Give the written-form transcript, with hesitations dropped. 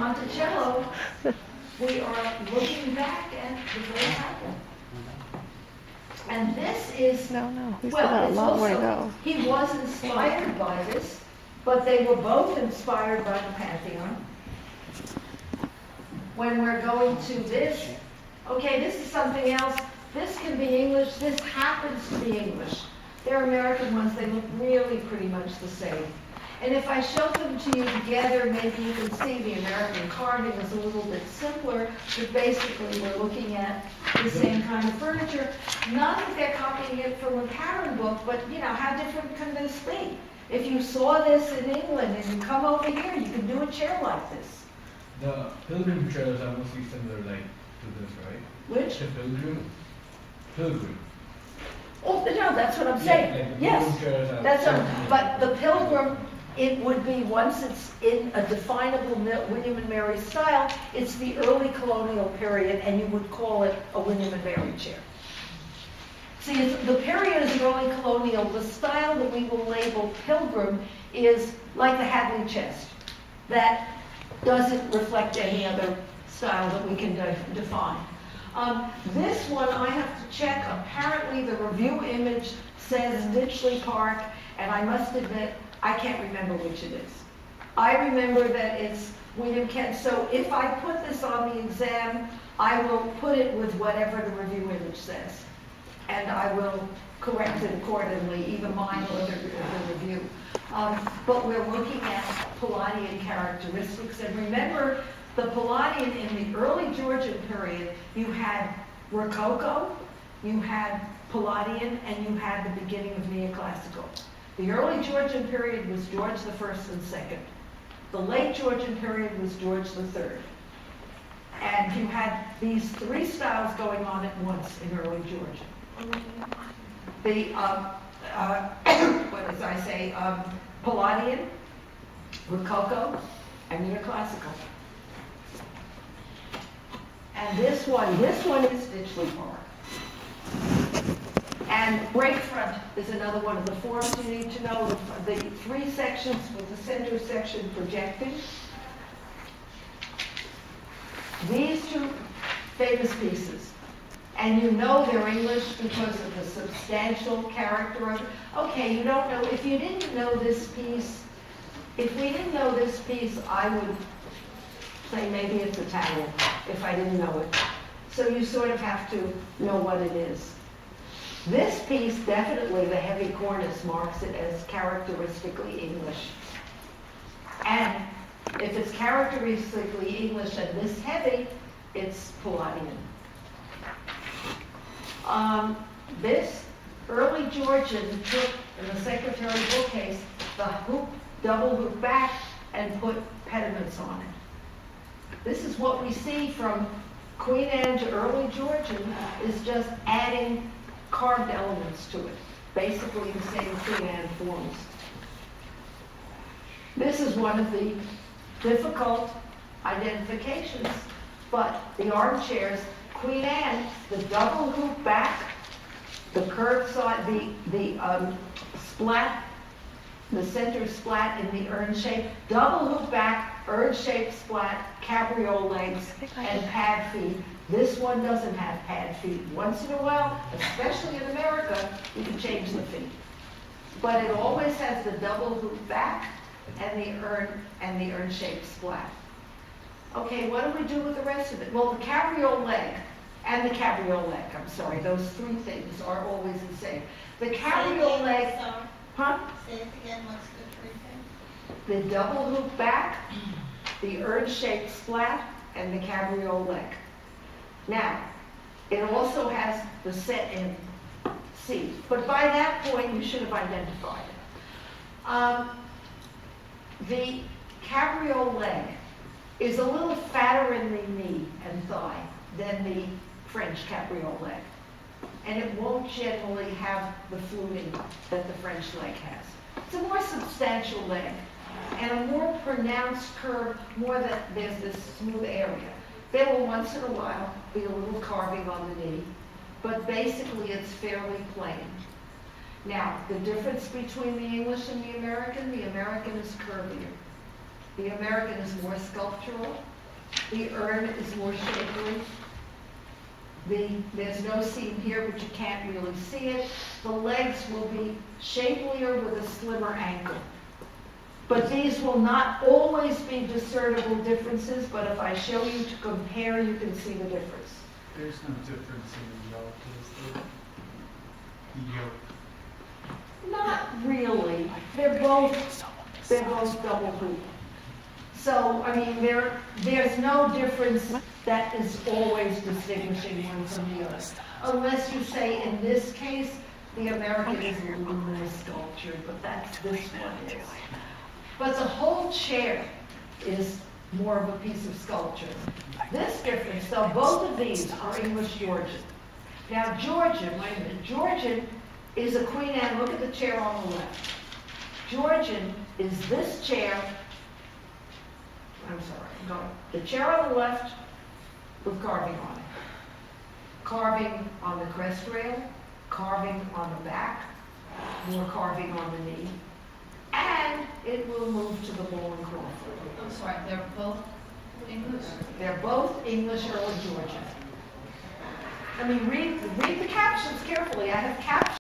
Monticello, we are looking back at the very happened. And this is, No, we still got well, a it's long way to also, go. he was inspired by this, but they were both inspired by the Pantheon. When we're going to this, okay, this is something else. This can be English. This happens to be English. They're American ones. They look really pretty much the same. And if I show them to you together, maybe you can see the American carving is a little bit simpler, but basically we're looking at the same kind of furniture. Not that they're copying it from a pattern book, but you know, how different can this be? If you saw this in England and you come over here, you can do a chair like this. The pilgrim chairs are mostly similar like to this, right? Which? The pilgrim. Pilgrim. Oh, no, that's what I'm saying. Yeah, like the Yes, pilgrim chairs are that's what, similar. but the pilgrim, it would be, once it's in a definable William and Mary style, it's the early colonial period, and you would call it a William and Mary chair. See, the period is early colonial. The style that we will label pilgrim is like the Hadley chest. That doesn't reflect any other style that we can define. This one I have to check. Apparently the review image says Ditchley Park, and I must admit, I can't remember which it is. I remember that it's William Kent, so if I put this on the exam, I will put it with whatever the review image says. And I will correct it accordingly, either mine or the review. But we're looking at Palladian characteristics, and remember, the Palladian in the early Georgian period, you had Rococo, you had Palladian, and you had the beginning of neoclassical. The early Georgian period was George I and II. The late Georgian period was George III. And you had these three styles going on at once in early Georgian. The, what did I say, Palladian, Rococo, and neoclassical. And this one is Ditchley Park. And breakfront is another one of the forms you need to know. The three sections with the center section projecting. These two famous pieces. And you know they're English because of the substantial character of it. Okay, you don't know, if you didn't know this piece, if we didn't know this piece, I would say maybe it's Italian, if I didn't know it. So you sort of have to know what it is. This piece, definitely the heavy cornice marks it as characteristically English. And if it's characteristically English and this heavy, it's Palladian. This early Georgian took in the secretary bookcase the hoop, double hoop back, and put pediments on it. This is what we see from Queen Anne to early Georgian, is just adding carved elements to it, basically the same Queen Anne forms. This is one of the difficult identifications, but the armchairs, Queen Anne, the double hoop back, the curved side, the splat, the center splat in the urn shape, double hoop back, urn-shaped splat, cabriole legs, and pad feet. This one doesn't have pad feet. Once in a while, especially in America, you can change the feet. But it always has the double hoop back and the urn-shaped splat. Okay, what do we do with the rest of it? Well, the cabriole leg and the cabriole leg, I'm sorry, those three things are always the same. The cabriole leg, huh? Say it again, what's the three things? The double hoop back, the urn-shaped splat, and the cabriole leg. Now, it also has the set-in seat, but by that point, you should have identified it. The cabriole leg is a little fatter in the knee and thigh than the French cabriole leg. And it won't generally have the fluting that the French leg has. It's a more substantial leg and a more pronounced curve, more that there's this smooth area. There will once in a while be a little carving on the knee, but basically it's fairly plain. Now, the difference between the English and the American is curvier. The American is more sculptural. The urn is more shapely. There's no seam here, but you can't really see it. The legs will be shapelier with a slimmer ankle. But these will not always be discernible differences, but if I show you to compare, you can see the difference. There's no difference in the yoke, is there? The yoke. Not really. They're both double hoop. So, I mean, there's no difference that is always distinguishing one from the other. Unless you say, in this case, the American is a little more sculptured, but this one is. But the whole chair is more of a piece of sculpture. This difference, though, both of these are English Georgian. Now, Georgian, wait a minute, Georgian is a Queen Anne. Look at the chair on the left. Georgian is this chair. I'm sorry, no. The chair on the left with carving on it. Carving on the crest rail, carving on the back, more carving on the knee. And it will move to the bowl and Crawford. I'm sorry, they're both English? They're both English Early Georgian. I mean, read the captions carefully. I have captions.